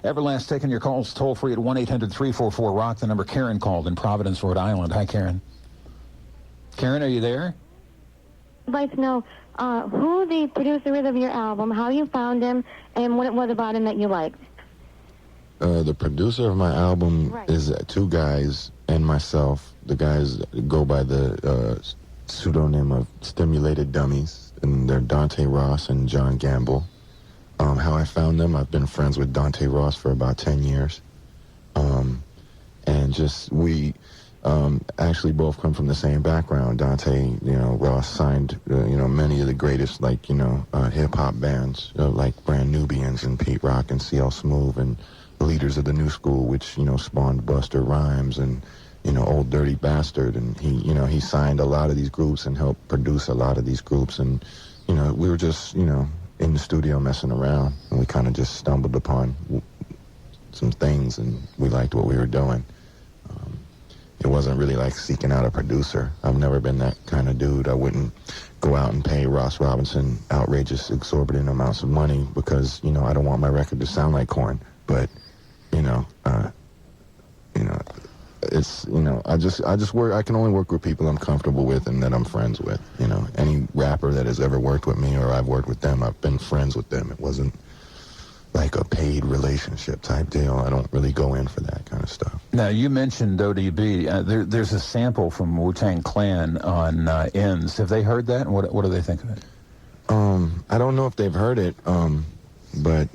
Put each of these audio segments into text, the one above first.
Everlast taking your calls toll-free at 1-800-344-ROCK, the number Karen called in Providence, Rhode Island. Hi, Karen. Karen, are you there? I'd like to know who the producer is of your album, how you found him, and what it was about him that you liked. The producer of my album is two guys and myself. The guys go by the pseudonym of Stimulated Dummies, and they're Dante Ross and John Gamble. How I found them, I've been friends with Dante Ross for about 10 years. And just, we actually both come from the same background. Dante, Ross signed, many of the greatest, hip-hop bands, like Brand Nubians and Pete Rock and CL Smooth and leaders of the new school, which, spawned Buster Rhymes and, Old Dirty Bastard. And he signed a lot of these groups and helped produce a lot of these groups. And, we were just, in the studio messing around, and we kind of just stumbled upon some things, and we liked what we were doing. It wasn't really like seeking out a producer. I've never been that kind of dude. I wouldn't go out and pay Ross Robinson outrageous, exorbitant amounts of money because, I don't want my record to sound like Korn. But, it's, I just work, I can only work with people I'm comfortable with and that I'm friends with. Any rapper that has ever worked with me or I've worked with them, I've been friends with them. It wasn't like a paid relationship type deal. I don't really go in for that kind of stuff. Now, you mentioned ODB. There's a sample from Wu-Tang Clan on Ends. Have they heard that? And what do they think of it? I don't know if they've heard it, but,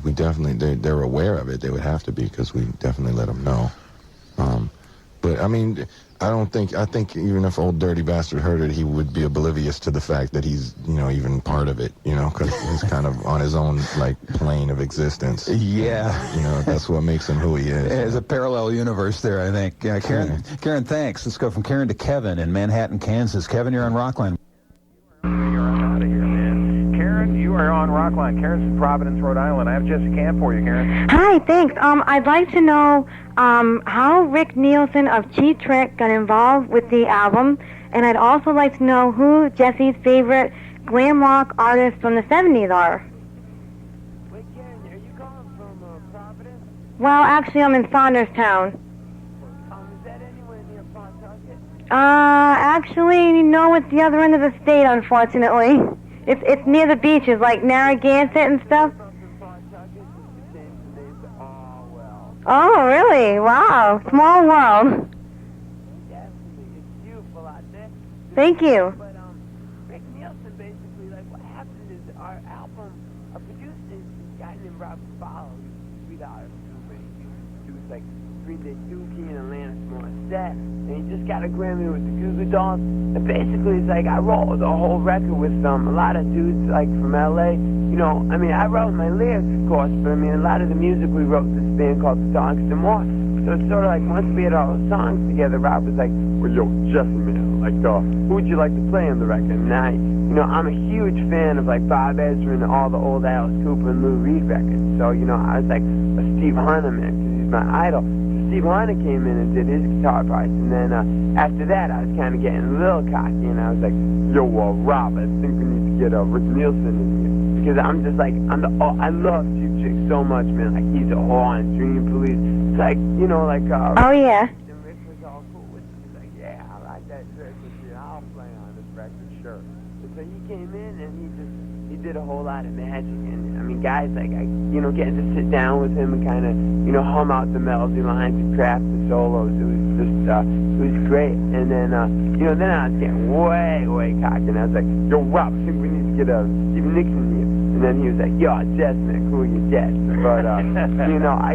we definitely, they're aware of it. They would have to be because we definitely let them know. But, I mean, I think even if Old Dirty Bastard heard it, he would be oblivious to the fact that he's, even part of it, because he's kind of on his own, plane of existence. Yeah. That's what makes him who he is. There's a parallel universe there, I think. Karen, thanks. Let's go from Karen to Kevin in Manhattan, Kansas. Kevin, you're on Rockline. You're out of here, man. Karen, you are on Rockline. Karen's in Providence, Rhode Island. I have Jesse Camp for you, Karen. Hi, thanks. I'd like to know how Rick Nielsen of Cheap Trick got involved with the album, and I'd also like to know who Jesse's favorite glam rock artists from the 70s are. Wait, Karen, are you calling from Providence? Well, actually, I'm in Saunderstown. Is that anywhere near Pawtucket? Actually, no, it's the other end of the state, unfortunately. It's near the beaches, like Narragansett and stuff. Oh, really? Wow. Small world. Definitely. It's beautiful out there. Thank you. But, Rick Nielsen, basically, what happened is our album, our producer is a guy named Robert Fowler, who's a sweetheart too, but he was Green Day Dookie and Alanis Morissette, and he just got a Grammy with the Goo Goo Dolls. And basically, it's I wrote the whole record with a lot of dudes, from L.A., I wrote my lyrics, of course, but, a lot of the music we wrote with this band called the Songs to More. So it's sort of once we had all the songs together, Rob was like, well, yo, Jesse, man, who would you like to play on the record? And I'm a huge fan of, Bob Ezrin and all the old Alice Cooper and Lou Reed records. So, I was like a Steve Hunter, man, because he's my idol. So Steve Hunter came in and did his guitar parts, and then after that, I was kind of getting a little cocky, and I was like, yo, Rob, I think we need to get Rick Nielsen in here. Because I'm just I love Cheap Trick so much, man. He's a whore on Dream Police. It's oh, yeah. And Rick was all cool with it. He's like, yeah, I like that record. I'll play on this record, sure. And so he came in and he did a whole lot of magic. And, guys, getting to sit down with him and kind of, hum out the melody lines and craft the solos. It was just, it was great. And then, then I was getting way, way cocky. And I was like, yo, Rob, I think we need to get Steve Nixon here. And then he was like, yo, Jess, man, cool, you're Jess. But, I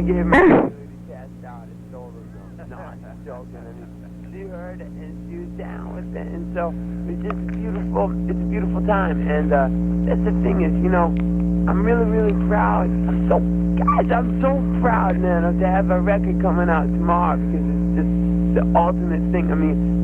gave him a ability to cast out his solos. No, I'm just joking. She heard it and she was down with it. And so it's just it's a beautiful time. And that's the thing is, I'm really, really proud. I'm so proud, man, to have a record coming out tomorrow because it's just the ultimate thing.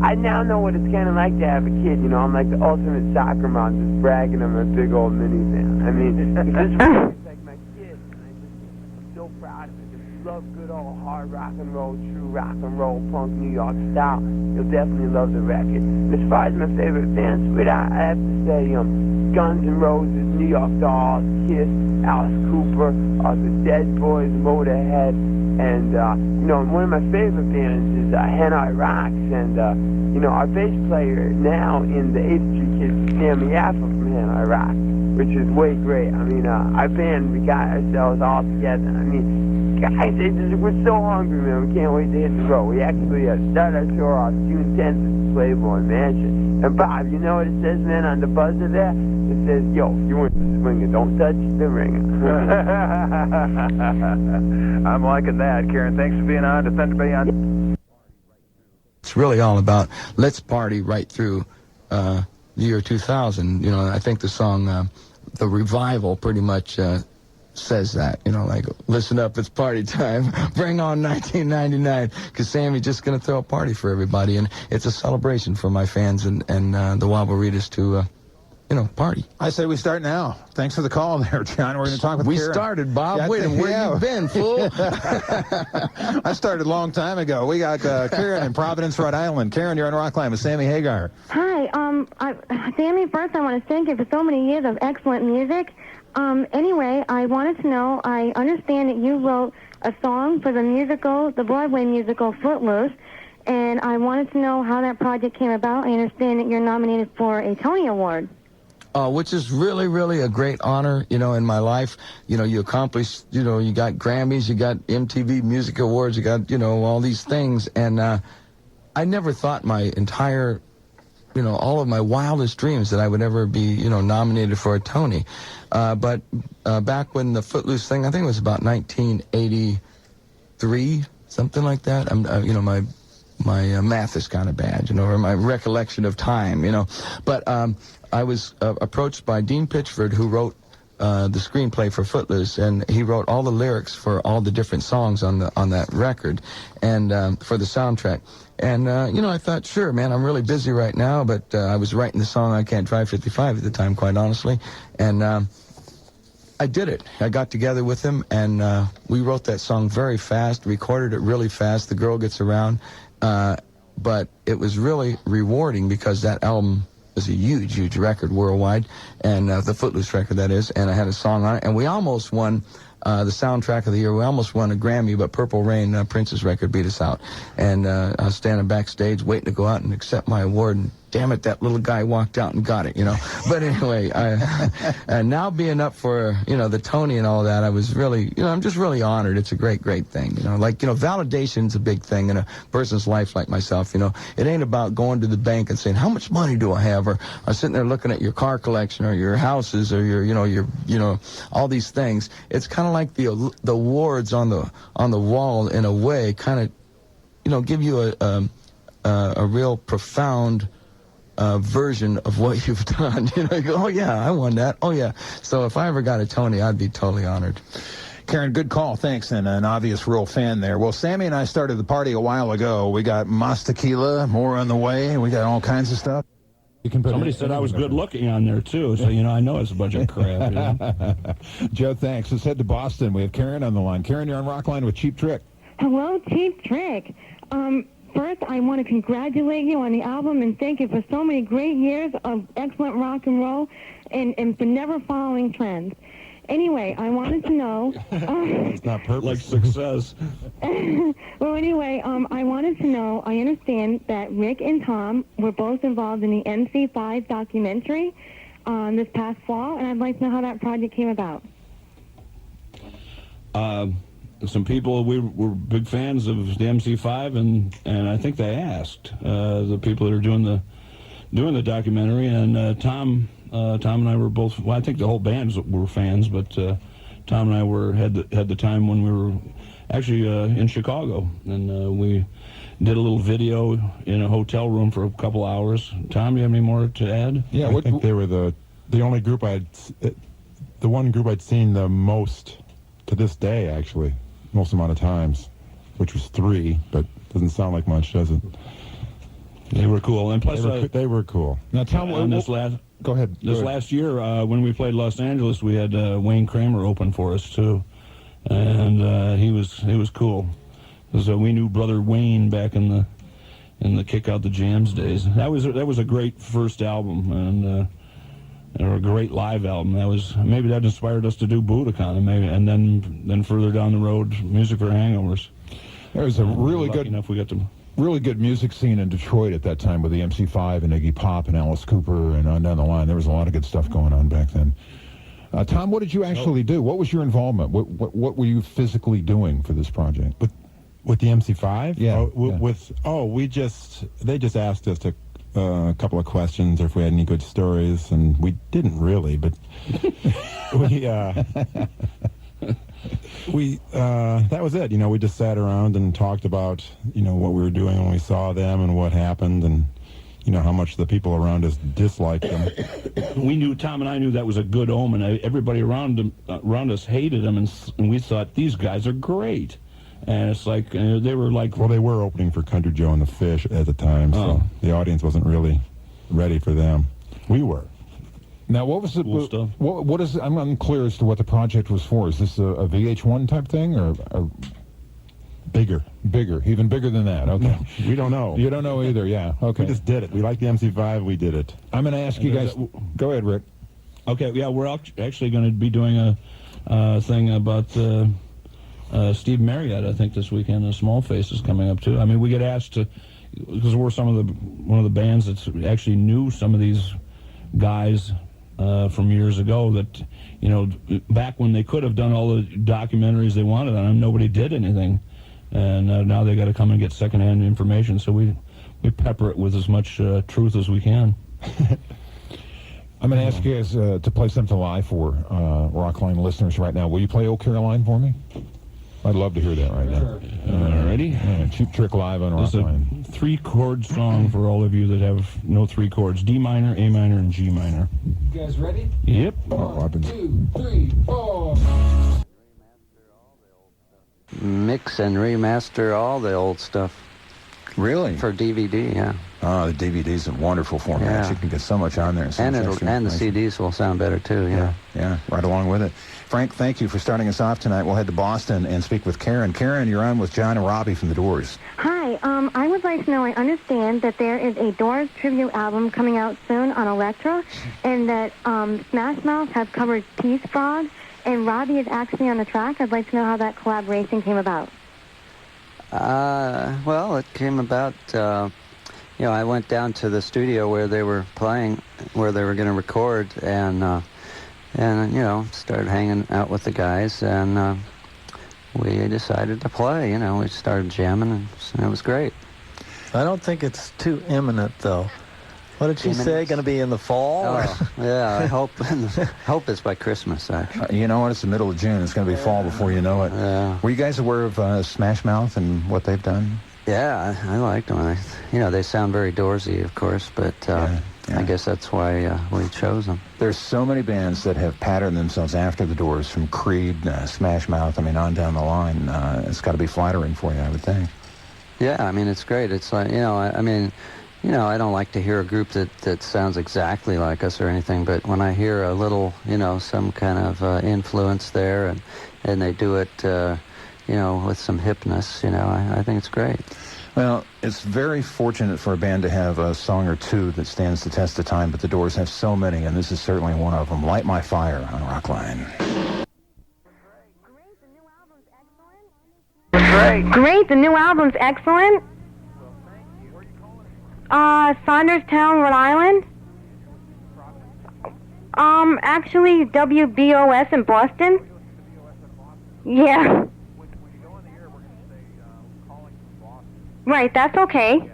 I now know what it's kind of like to have a kid. I'm like the ultimate soccer mom, just bragging I'm a big old minivan. This is like my kid. And so proud of it. If you love good old hard rock and roll, true rock and roll, punk New York style, you'll definitely love the record. And as far as my favorite bands, I have to say Guns N' Roses, New York Dolls, Kiss, Alice Cooper, the Dead Boys, Motorhead, and one of my favorite bands is Hanoi Rocks, and our bass player now in the 8th Street Kids is Sammy Yaffa from Hanoi Rocks, which is way great. I mean, our band, we got ourselves all together. I mean, guys, we're so hungry, man. We can't wait to hit the road. We actually start our tour off June 10th at Playboy Mansion. And Bob, you know what it says, man, on the buzzer there? It says, yo, if you want the swinger, don't touch the ringer. I'm liking that, Karen. Thanks for being on Defender Bay on. It's really all about let's party right through the year 2000. I think the song The Revival pretty much says that, like, listen up, it's party time, bring on 1999, because Sammy's just going to throw a party for everybody, and it's a celebration for my fans and the Wobble-Readers to, party. I say we start now. Thanks for the call there, John. We're going to talk with Karen. We started, Bob. Yeah, where you been, fool? I started a long time ago. We got Karen in Providence, Rhode Island. Karen, you're on Rockline with Sammy Hagar. Hi, Sammy, first I want to thank you for so many years of excellent music. Anyway, I wanted to know, I understand that you wrote a song for the Broadway musical Footloose, and I wanted to know how that project came about. I understand that you're nominated for a Tony Award. Which is really, really a great honor, in my life. You accomplish, you got Grammys, you got MTV Music Awards, you got, all these things. And I never thought my entire, all of my wildest dreams that I would ever be, nominated for a Tony. But back when the Footloose thing, I think it was about 1983, something like that. My math is kind of bad, or my recollection of time, But I was approached by Dean Pitchford, who wrote the screenplay for Footloose, and he wrote all the lyrics for all the different songs on that record, and for the soundtrack. And I thought, sure, man, I'm really busy right now, but I was writing the song I Can't Drive 55 at the time, quite honestly, and I did it. I got together with him, and we wrote that song very fast, recorded it really fast. The girl gets around. But it was really rewarding because that album was a huge, huge record worldwide, and the Footloose record, that is, and I had a song on it, and we almost won the soundtrack of the year. We almost won a Grammy, but Purple Rain, Prince's record, beat us out. And I was standing backstage waiting to go out and accept my award, and damn it, that little guy walked out and got it, But anyway, now being up for, the Tony and all that, I was really, I'm just really honored. It's a great, great thing, validation's a big thing in a person's life like myself, It ain't about going to the bank and saying, how much money do I have? Or sitting there looking at your car collection or your houses or your all these things. It's kind of like the awards on the wall, in a way, kind of, give you a real profound version of what you've done. You go, oh yeah, I won that. Oh yeah. So if I ever got a Tony, I'd be totally honored. Karen, good call. Thanks, and an obvious real fan there. Well, Sammy and I started the party a while ago. We got Mas Tequila, more on the way. We got all kinds of stuff. Somebody said I was good looking on there too, so I know it's a bunch of crap. Joe, thanks. Let's head to Boston. We have Karen on the line. Karen, you're on Rockline with Cheap Trick. Hello, Cheap Trick. First, I want to congratulate you on the album and thank you for so many great years of excellent rock and roll and for never following trends. Anyway, I wanted to know... it's not purpose. Like success. Well, anyway, I wanted to know, I understand that Rick and Tom were both involved in the MC5 documentary this past fall, and I'd like to know how that project came about. Some people, we were big fans of the MC5, and I think they asked the people that are doing the documentary, and Tom and I were both. Well, I think the whole band were fans, but Tom and I had the time when we were actually in Chicago, and we did a little video in a hotel room for a couple hours. Tom, you have any more to add? Yeah, I think they were the only group the one group I'd seen the most to this day, actually. Most amount of times, which was 3, but doesn't sound like much, does it? They were cool, and plus they were cool. Now tell me, go ahead. Last year, when we played Los Angeles, we had Wayne Kramer open for us too, and he was cool. So we knew Brother Wayne back in the Kick Out the Jams days. That was a great first album, and or a great live album. Maybe that inspired us to do Budokan, and then further down the road, Music for Hangovers. There was a really good music scene in Detroit at that time with the MC5 and Iggy Pop and Alice Cooper and on down the line. There was a lot of good stuff going on back then. Tom, what did you actually do? What was your involvement? What were you physically doing for this project? With the MC5? Yeah. They just asked us a couple of questions or if we had any good stories, and we didn't really, but that was it. We just sat around and talked about, what we were doing when we saw them and what happened, and, how much the people around us disliked them. Tom and I knew that was a good omen. Everybody around us hated them, and we thought, these guys are great. And it's like, they were like... Well, they were opening for Country Joe and the Fish at the time, so the audience wasn't really ready for them. We were. Now, what was the... Cool stuff. What is... I'm unclear as to what the project was for. Is this a VH1 type thing, or... Bigger. Bigger. Even bigger than that. Okay. We don't know. You don't know either, yeah. Okay. We just did it. We like the MC5, we did it. I'm going to ask you guys... Go ahead, Rick. Okay, yeah, we're actually going to be doing a thing about... Steve Marriott, I think, this weekend. Small Faces coming up too. I mean, we get asked to, because we're one of the bands that actually knew some of these guys from years ago. That back when they could have done all the documentaries they wanted on them, nobody did anything, and now they got to come and get secondhand information. So we pepper it with as much truth as we can. I'm going to ask you guys to play something live for Rockline listeners right now. Will you play "Old Caroline" for me? I'd love to hear that right now. Ready? Yeah, Cheap Trick live on Rockline. It's a 3-chord song for all of you that have no 3 chords: D minor, A minor, and G minor. You guys ready? Yep. 1, 2, 3, 4. Mix and remaster all the old stuff. Really? For DVD, yeah. Oh, the DVD's a wonderful format. Yeah. You can get so much on there. And the CDs will sound better too, yeah. Yeah, right along with it. Frank, thank you for starting us off tonight. We'll head to Boston and speak with Karen. Karen, you're on with John and Robbie from The Doors. Hi, I would like to know, I understand that there is a Doors tribute album coming out soon on Elektra, and that Smash Mouth have covered Peace Frog, and Robbie is actually on the track. I'd like to know how that collaboration came about. Well, it came about, I went down to the studio where they were playing, where they were going to record, and started hanging out with the guys, and we decided to play. We started jamming, and it was great. I don't think it's too imminent, though. What did she say? Going to be in the fall? Oh, yeah, I hope it's by Christmas, actually. You know what? It's the middle of June. It's going to be fall before you know it. Yeah. Were you guys aware of Smash Mouth and what they've done? Yeah, I liked them. They sound very Doorsy, of course, but I guess that's why we chose them. There's so many bands that have patterned themselves after the Doors, from Creed, Smash Mouth, on down the line. It's got to be flattering for you, I would think. Yeah, it's great. It's like, I don't like to hear a group that sounds exactly like us or anything, but when I hear a little, some kind of influence there, and they do it, with some hipness, I think it's great. Well, it's very fortunate for a band to have a song or two that stands the test of time, but the Doors have so many, and this is certainly one of them. Light My Fire on Rockline. Great, the new album's excellent. Saunderstown, Rhode Island. Actually, WBOS in Boston. Yeah. Right, that's okay.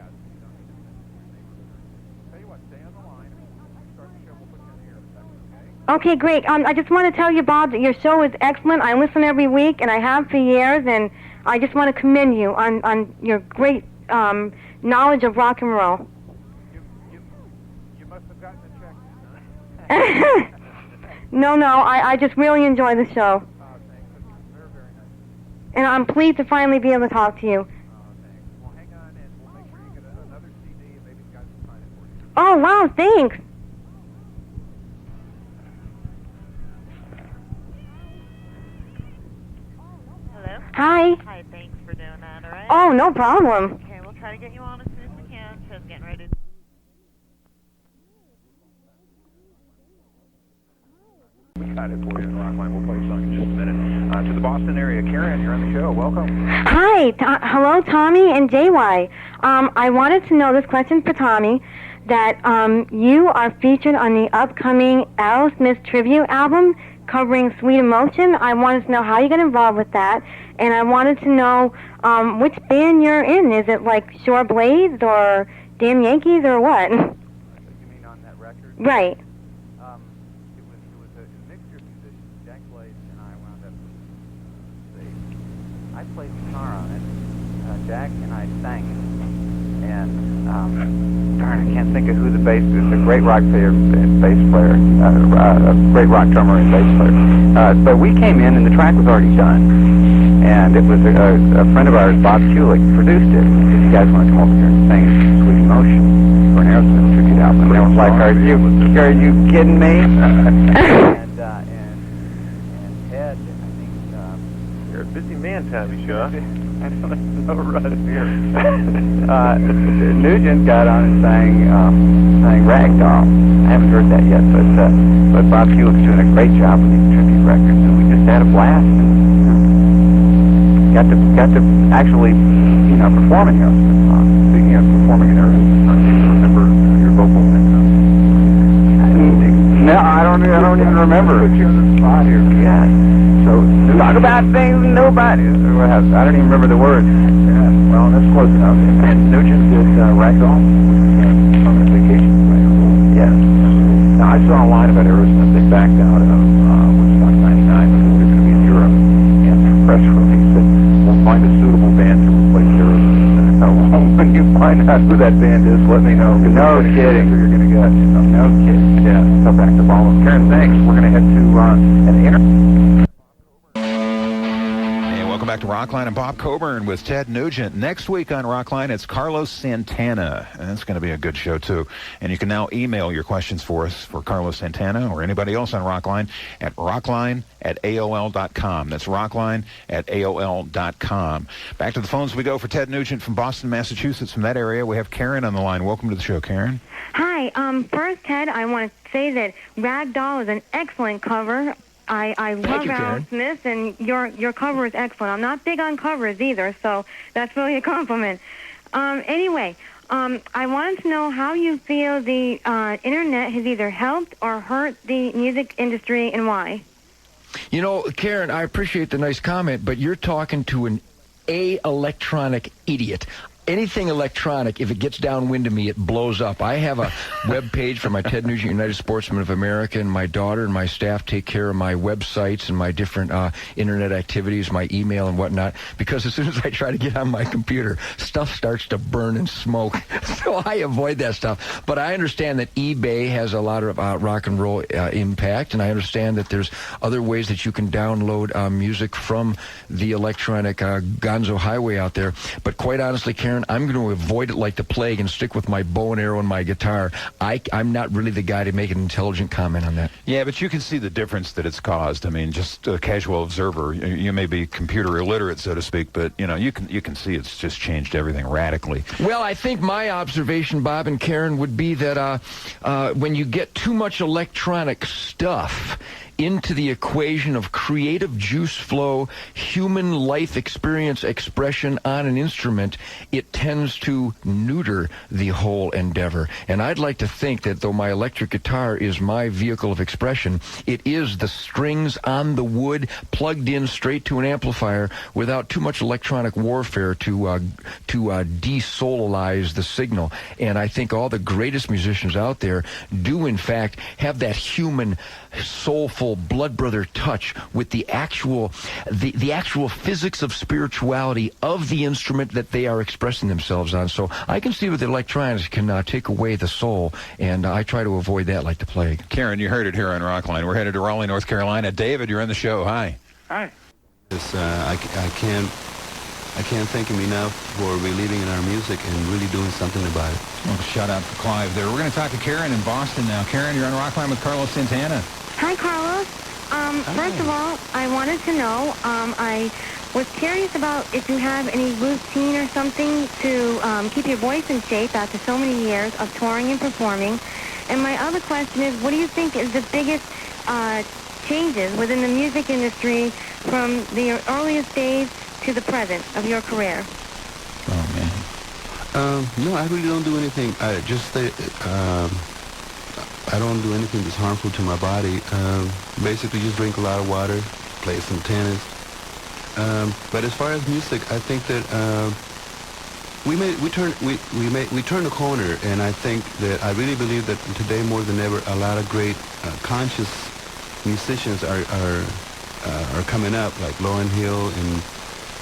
Okay, great. I just want to tell you, Bob, that your show is excellent. I listen every week, and I have for years, and I just want to commend you on your great knowledge of rock and roll. You must have gotten a check. No, I just really enjoy the show. Thanks. Very, very nice. And I'm pleased to finally be able to talk to you. Thanks. Well, hang on, and we'll make sure you get another CD, and maybe the guys will sign it for you. Oh, wow, thanks. Hi. Hi, thanks for doing that, all right? Oh, no problem. Okay, we'll try to get you on as soon as we can. Show's getting ready. We got it for you in Rockline. We'll play a song in just a minute. To the Boston area, Karen, you're on the show. Welcome. Hi. Hello, Tommy and JY. I wanted to know, this question for Tommy, that you are featured on the upcoming Aerosmith tribute album covering Sweet Emotion. I wanted to know how you got involved with that, and I wanted to know which band you're in. Is it like Shore Blades or Damn Yankees or what? You mean on that record? Right. It was a mixture of musicians. Jack Blades and I wound up. I played guitar on it. Jack and I sang it. And darn, I can't think of who the bass is. A great rock player, bass player, a great rock drummer and bass player. But we came in and the track was already done. And it was a friend of ours, Bob Kulick, produced it. If you guys want to come over here and sing Sweet Emotion for an Aerosmith tribute album. And I was like, are you kidding me? and Ed, I think... You're a busy man, Tommy Shaw. I don't know right here. Nugent got on and sang Ragdoll. I haven't heard that yet, but Bob Kulick's doing a great job with these tribute records, and we just had a blast. And, got to actually, perform in Aerosmith songs. Speaking of performing in Aerosmith songs, do you remember your vocal in them? No, I don't even remember. Put you on the spot here. Yeah. So talk about things nobody. I don't even remember the words. Yeah. Well, that's close enough. And Nugent did Ragdoll on the vacation. Yes. Now I saw a line about Aerosmith. They backed out of Woodstock '99 because they're going to be in Europe. And the press release said, "We'll find a suitable band to replace Aerosmith." When you find out who that band is, let me know. No kidding. Who you're going to get. No kidding. Yeah. So back to ball. Karen, thanks. We're going to head to an interview. Welcome back to Rockline and Bob Coburn with Ted Nugent. Next week on Rockline, it's Carlos Santana. And that's going to be a good show, too. And you can now email your questions for us for Carlos Santana or anybody else on Rockline at rockline@aol.com. That's rockline@aol.com. Back to the phones we go for Ted Nugent from Boston, Massachusetts. From that area, we have Karen on the line. Welcome to the show, Karen. Hi. First, Ted, I want to say that Ragdoll is an excellent cover. I love Aerosmith, and your cover is excellent. I'm not big on covers either, so that's really a compliment. Anyway, I wanted to know how you feel the Internet has either helped or hurt the music industry, and why. Karen, I appreciate the nice comment, but you're talking to an electronic idiot. Anything electronic, if it gets downwind of me, it blows up. I have a web page for my Ted Nugent United Sportsmen of America, and my daughter and my staff take care of my websites and my different internet activities, my email and whatnot, because as soon as I try to get on my computer, stuff starts to burn and smoke. So I avoid that stuff. But I understand that eBay has a lot of rock and roll impact, and I understand that there's other ways that you can download music from the electronic gonzo highway out there. But quite honestly, Karen, I'm going to avoid it like the plague and stick with my bow and arrow and my guitar. I'm not really the guy to make an intelligent comment on that. Yeah, but you can see the difference that it's caused. I mean, just a casual observer, you may be computer illiterate, so to speak, but you can see it's just changed everything radically. Well, I think my observation, Bob and Karen, would be that when you get too much electronic stuff into the equation of creative juice flow, human life experience expression on an instrument, it tends to neuter the whole endeavor. And I'd like to think that though my electric guitar is my vehicle of expression, it is the strings on the wood plugged in straight to an amplifier without too much electronic warfare to desolarize the signal. And I think all the greatest musicians out there do in fact have that human, soulful, blood brother touch with the actual physics of spirituality of the instrument that they are expressing themselves on. So I can see where the electronics can take away the soul, and I try to avoid that like the plague. Karen, you heard it here on Rockline. We're headed to Raleigh, North Carolina. David, you're on the show. Hi. Hi. I can't thank him enough for believing in our music and really doing something about it. Well, shout out to Clive there. We're going to talk to Karen in Boston now. Karen, you're on Rockline with Carlos Santana. Hi, Carlos. First of all, I wanted to know, I Was curious about if you have any routine or something to keep your voice in shape after so many years of touring and performing. And my other question is, what do you think is the biggest changes within the music industry from the earliest days to the present of your career? Oh, man. No, I really don't do anything. I don't do anything that's harmful to my body. Basically, just drink a lot of water, play some tennis. But as far as music, I think that we turned a corner, and I think that I really believe that today more than ever, a lot of great conscious musicians are coming up, like Lauryn Hill and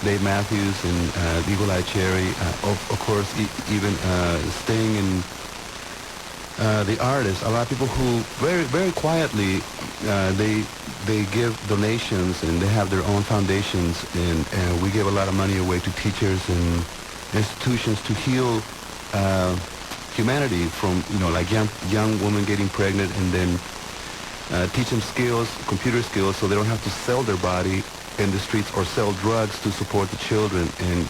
Dave Matthews and Eagle Eye Cherry, of course, even Sting and the artists. A lot of people who very quietly they give donations, and they have their own foundations, and we give a lot of money away to teachers and institutions to heal humanity from, like young women getting pregnant, and then teach them skills, computer skills, so they don't have to sell their body in the streets or sell drugs to support the children. And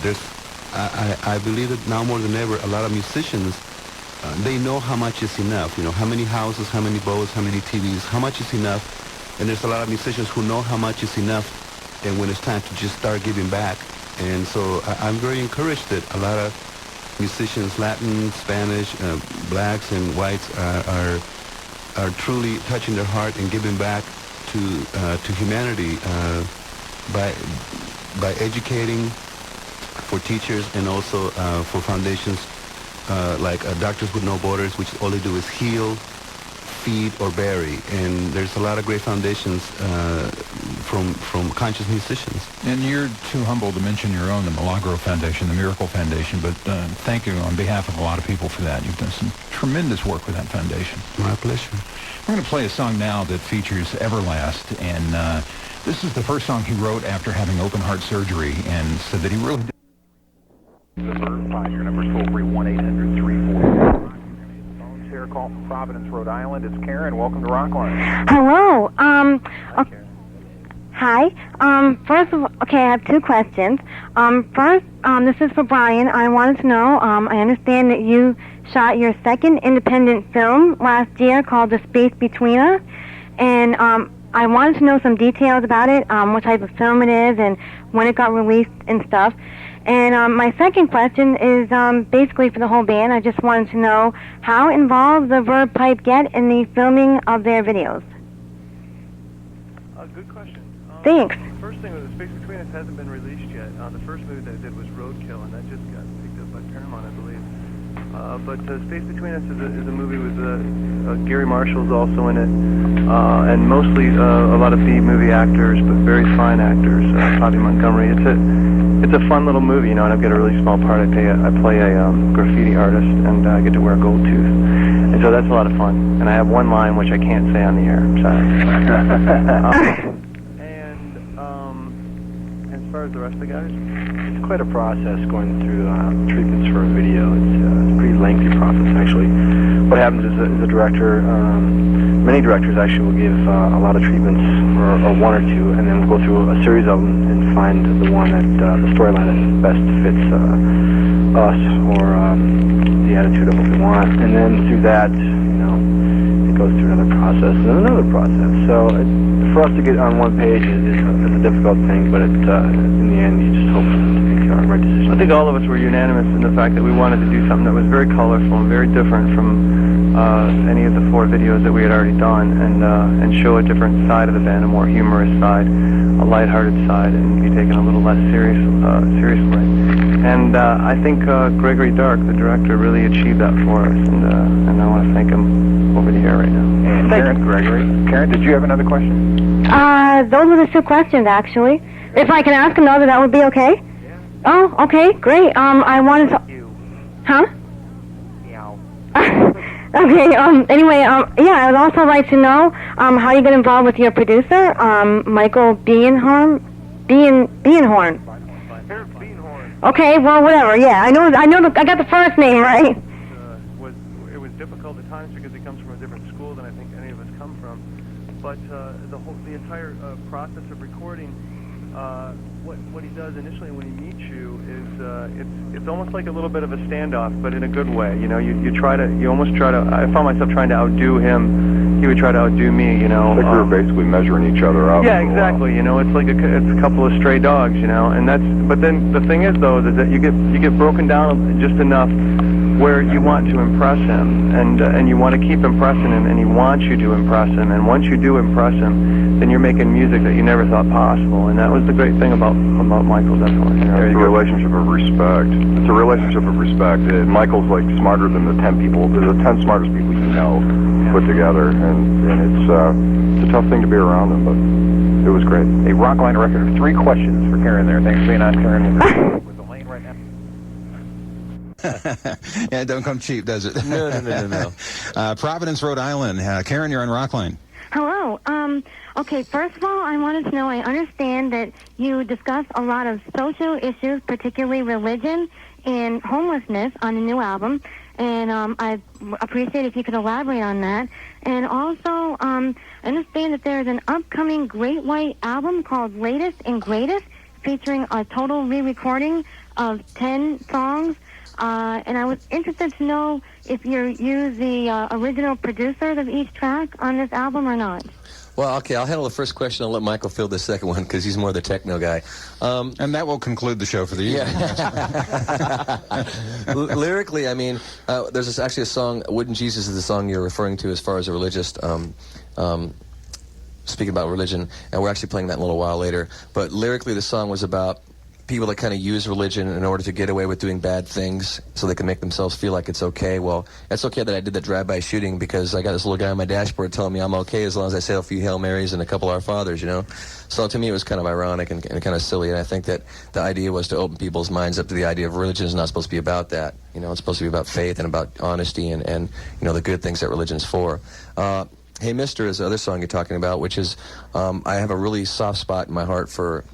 I believe that now more than ever, a lot of musicians, they know how much is enough. How many houses, how many boats, how many TVs, how much is enough. And there's a lot of musicians who know how much is enough, and when it's time to just start giving back. And so I'm very encouraged that a lot of musicians, Latin, Spanish, blacks and whites, are truly touching their heart and giving back to humanity by educating for teachers, and also for foundations like Doctors with No Borders, which all they do is heal, feed, or bury. And there's a lot of great foundations from conscious musicians. And you're too humble to mention your own, the Milagro Foundation, the Miracle Foundation, but thank you on behalf of a lot of people for that. You've done some tremendous work with that foundation. My pleasure. We're going to play a song now that features Everlast, and this is the first song he wrote after having open heart surgery, and said that he really did. Your number's toll-free 1-800-340. Here, call from Providence, Rhode Island. It's Karen. Welcome to Rockline. Hello. Hi. First of all, okay, I have two questions. First, this is for Brian. I wanted to know, I understand that you shot your second independent film last year called The Space Between Us, and I wanted to know some details about it, what type of film it is, and when it got released and stuff. And my second question is basically for the whole band. I just wanted to know how involved the Verb Pipe get in the filming of their videos. Good question. Thanks. The first thing was The Space Between Us hasn't been released yet. The first movie that I did was Roadkill, and that just got picked up by Paramount, I believe. But Space Between Us is a movie with Gary Marshall's also in it, and mostly a lot of B-movie actors, but very fine actors. Bobby Montgomery. It's a fun little movie, and I've got a really small part. I play a graffiti artist, and I get to wear a gold tooth, and so that's a lot of fun. And I have one line which I can't say on the air. Sorry. And as far as the rest of the guys, It's quite a process going through treatments for a video. It's a pretty lengthy process, actually. What happens is the director, many directors actually will give a lot of treatments, or one or two, and then we'll go through a series of them and find the one that the storyline that best fits us, or the attitude of what we want. And then through that, it goes through another process and then another process. So for us to get on one page is a difficult thing, but in the end, you just hope to make the right decision. I think all of us were unanimous in the fact that we wanted to do something that was very colorful and very different from any of the 4 videos that we had already done, and show a different side of the band, a more humorous side, a lighthearted side, and be taken a little less seriously. And I think Gregory Dark, the director, really achieved that for us, and I want to thank him over the air right now. And Karen, did you have another question? Those were the 2 questions, actually. If I can ask another, that would be okay? Yeah. Oh, okay, great. I wanted to... Huh? Okay, anyway, yeah, I would also like to know how you get involved with your producer, Michael Beanhorn. Okay, well, whatever, yeah, I got the first name right. It was difficult at times because he comes from a different school than I think any of us come from. But the entire process of recording what he does initially when he meets you is it's almost like a little bit of a standoff, but in a good way. You know, you almost try to. I found myself trying to outdo him. He would try to outdo me. You know, I think we were basically measuring each other out. Yeah, exactly. You know, it's like it's a couple of stray dogs. You know, and that's. But then the thing is, though, is that you get broken down just enough where you want to impress him, and you want to keep impressing him, and he wants you to impress him, and once you do impress him, then you're making music that you never thought possible, and that was the great thing about Michael, definitely. Yeah, it's a relationship of respect. It's a relationship of respect. Michael's like smarter than the 10 people, the 10 smartest people you know put together, and it's a tough thing to be around him, but it was great. A Rockline record of 3 questions for Karen there. Thanks for being on, Karen. With the lane right now. Yeah, it don't come cheap, does it? No. Providence, Rhode Island. Karen, you're on Rockline. Hello. Okay, first of all, I wanted to know, I understand that you discuss a lot of social issues, particularly religion and homelessness on the new album, and I appreciate if you could elaborate on that. And also, I understand that there's an upcoming Great White album called Latest and Greatest, featuring a total re-recording of 10 songs. And I was interested to know if you use the original producers of each track on this album or not. Well, okay, I'll handle the first question. I'll let Michael field the second one because he's more the techno guy. And that will conclude the show for the evening. Yeah. Lyrically, I mean, there's actually a song, Wooden Jesus is the song you're referring to as far as a religious, speaking about religion, and we're actually playing that in a little while later. But lyrically, the song was about people that kind of use religion in order to get away with doing bad things so they can make themselves feel like it's okay. Well, it's okay that I did that drive-by shooting because I got this little guy on my dashboard telling me I'm okay as long as I say a few Hail Marys and a couple Our Fathers, you know? So to me it was kind of ironic and kind of silly, and I think that the idea was to open people's minds up to the idea of religion is not supposed to be about that. You know, it's supposed to be about faith and about honesty and you know, the good things that religion's for. Hey Mister is the other song you're talking about, which is, I have a really soft spot in my heart for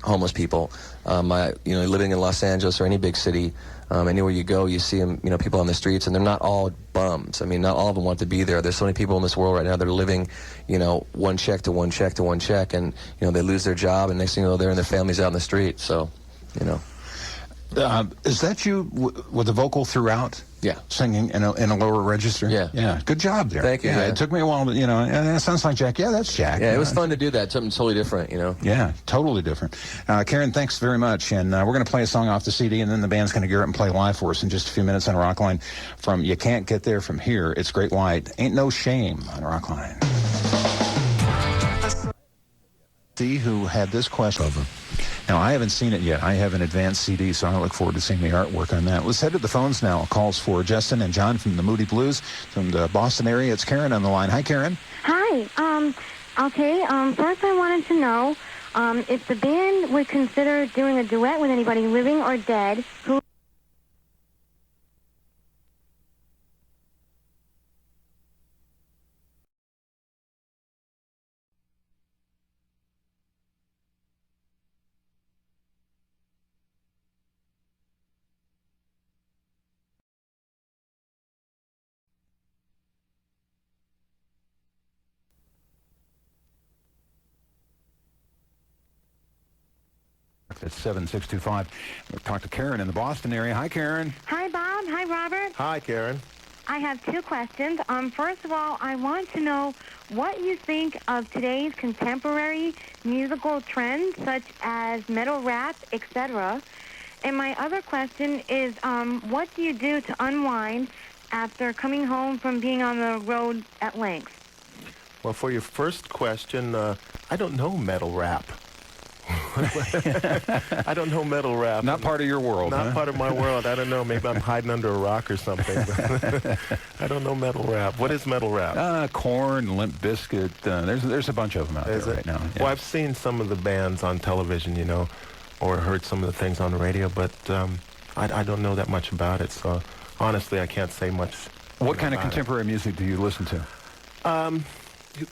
homeless people. Living in Los Angeles or any big city, anywhere you go, you see them, you know, people on the streets, and they're not all bums. I mean, not all of them want to be there. There's so many people in this world right now that are living, you know, one check to one check to one check, and, you know, they lose their job, and next thing you know, they're and their families out in the street, so, you know. Is that you with the vocal throughout? Yeah. Singing in a lower register? Yeah. Yeah. Good job there. Thank you. Yeah, it took me a while, but, you know, and that sounds like Jack. Yeah, that's Jack. Yeah, it was fun to do that. Something totally different, you know. Yeah, totally different. Karen, thanks very much. And we're going to play a song off the CD, and then the band's going to gear up and play live for us in just a few minutes on Rockline from You Can't Get There From Here. It's Great White. Ain't No Shame on Rockline. See who had this question. Now, I haven't seen it yet. I have an advanced CD, so I look forward to seeing the artwork on that. Let's head to the phones now. Calls for Justin and John from the Moody Blues from the Boston area. It's Karen on the line. Hi, Karen. Hi. First I wanted to know if the band would consider doing a duet with anybody living or dead who... That's 7625. We'll talk to Karen in the Boston area. Hi, Karen. Hi, Bob. Hi, Robert. Hi, Karen. I have 2 questions. First of all, I want to know what you think of today's contemporary musical trends, such as metal rap, etc. And my other question is, what do you do to unwind after coming home from being on the road at length? Well, for your first question, I don't know metal rap. I don't know metal rap. Not part of your world, Not part of my world. I don't know. Maybe I'm hiding under a rock or something. I don't know metal rap. What is metal rap? Korn, Limp Bizkit. There's a bunch of them out there right now. Yeah. Well, I've seen some of the bands on television, you know, or heard some of the things on the radio, but I don't know that much about it. So honestly, I can't say much. What kind of contemporary music do you listen to?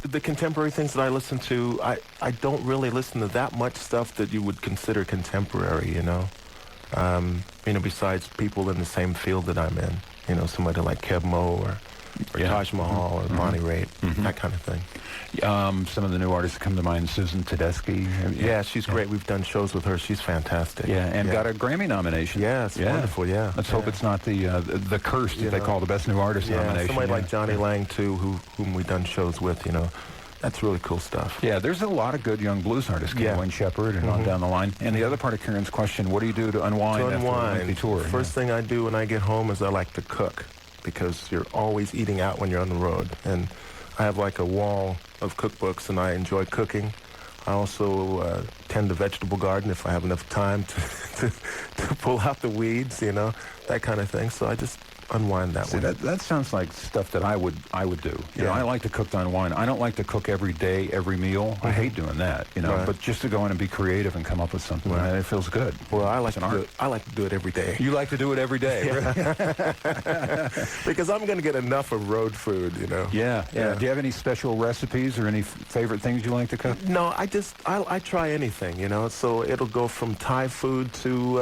The contemporary things that I listen to, I don't really listen to that much stuff that you would consider contemporary, you know. Besides people in the same field that I'm in, you know, somebody like Kev Mo or or Taj Mahal or Bonnie Raitt, that kind of thing. Some of the new artists come to mind, Susan Tedeschi. Yeah, she's great. We've done shows with her. She's fantastic. Yeah, and got a Grammy nomination. Yeah, it's wonderful, yeah. Let's hope it's not the curse that they call the Best New Artist nomination. Somebody like Johnny Lang, too, whom we've done shows with, you know. That's really cool stuff. Yeah, there's a lot of good young blues artists, Wayne Shepherd and on down the line. And the other part of Karen's question, what do you do to unwind after a lengthy tour? First thing I do when I get home is I like to cook, because you're always eating out when you're on the road. And I have like a wall of cookbooks, and I enjoy cooking. I also tend the vegetable garden if I have enough time to pull out the weeds, you know, that kind of thing. So I just unwind that way. That sounds like stuff that I would do. You know, I like to cook to unwind. I don't like to cook every day, every meal. I hate doing that, you know. But just to go in and be creative and come up with something, it feels good. Well, I like to do it every day. You like to do it every day, because I'm going to get enough of road food, you know. Yeah. Do you have any special recipes or any favorite things you like to cook? No, I try anything, you know. So it'll go from Thai food to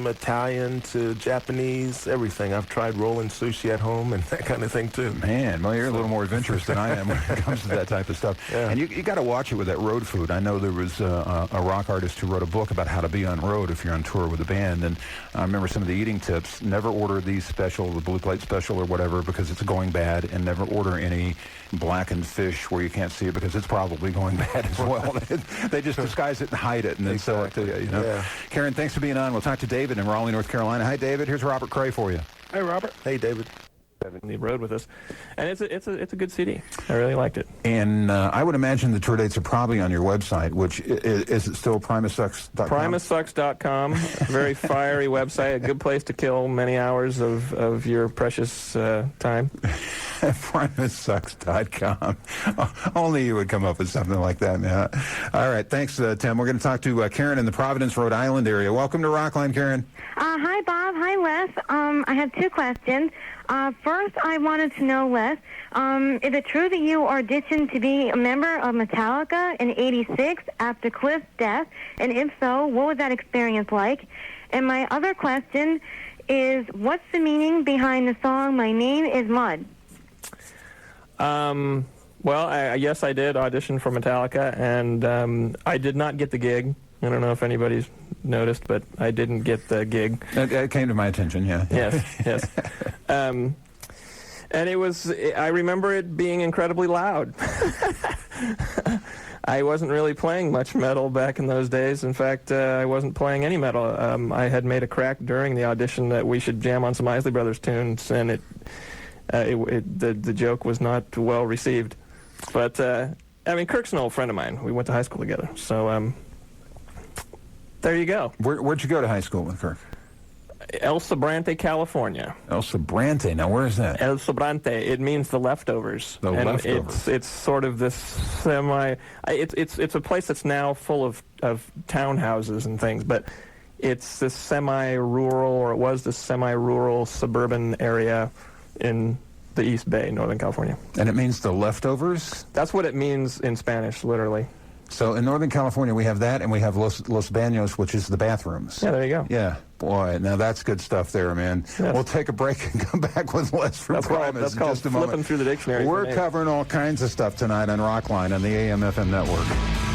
Italian to Japanese, everything. I've tried rolling sushi at home and that kind of thing too. Man, well, you're a little more adventurous than I am when it comes to that type of stuff. Yeah. And you got to watch it with that road food. I know there was a rock artist who wrote a book about how to be on road if you're on tour with a band, and I remember some of the eating tips. Never order these special, the Blue Plate special or whatever, because it's going bad, and never order any blackened fish where you can't see it, because it's probably going bad as well. They just disguise it and hide it and then sell it to you, you know. Yeah. Karen, thanks for being on. We'll talk to David in Raleigh, North Carolina. Hi, David. Here's Robert Cray for you. Hey, Robert. Hey, David. On the road with us, and it's a good CD. I really liked it. And I would imagine the tour dates are probably on your website, which is it still primussucks.com? Primussucks.com, very fiery website, a good place to kill many hours of your precious time. Primussucks.com. Only you would come up with something like that, man. All right, thanks, Tim. We're going to talk to Karen in the Providence, Rhode Island area. Welcome to Rockline, Karen. Hi, Bob. Hi, Les. I have two questions. First, I wanted to know, Les, is it true that you auditioned to be a member of Metallica in '86 after Cliff's death? And if so, what was that experience like? And my other question is, what's the meaning behind the song My Name is Mud? Well, yes, I did audition for Metallica, and I did not get the gig. I don't know if anybody's noticed, but I didn't get the gig. It came to my attention, yeah. Yes. And it was, I remember it being incredibly loud. I wasn't really playing much metal back in those days. In fact, I wasn't playing any metal. I had made a crack during the audition that we should jam on some Isley Brothers tunes, and the joke was not well received. But, I mean, Kirk's an old friend of mine. We went to high school together, so... there you go. Where'd you go to high school with Kirk? El Sobrante, California. El Sobrante. Now, where is that? El Sobrante. It means the leftovers. Leftovers. It's sort of this semi. It's a place that's now full of townhouses and things, but it's this semi-rural, or it was this semi-rural suburban area in the East Bay, Northern California. And it means the leftovers? That's what it means in Spanish, literally. So in Northern California, we have that, and we have Los Baños, which is the bathrooms. Yeah, there you go. Yeah. Boy, now that's good stuff there, man. Yes. We'll take a break and come back with Les from Primus in just a moment. Flipping through the dictionary. We're covering all kinds of stuff tonight on Rockline on the AM/FM network.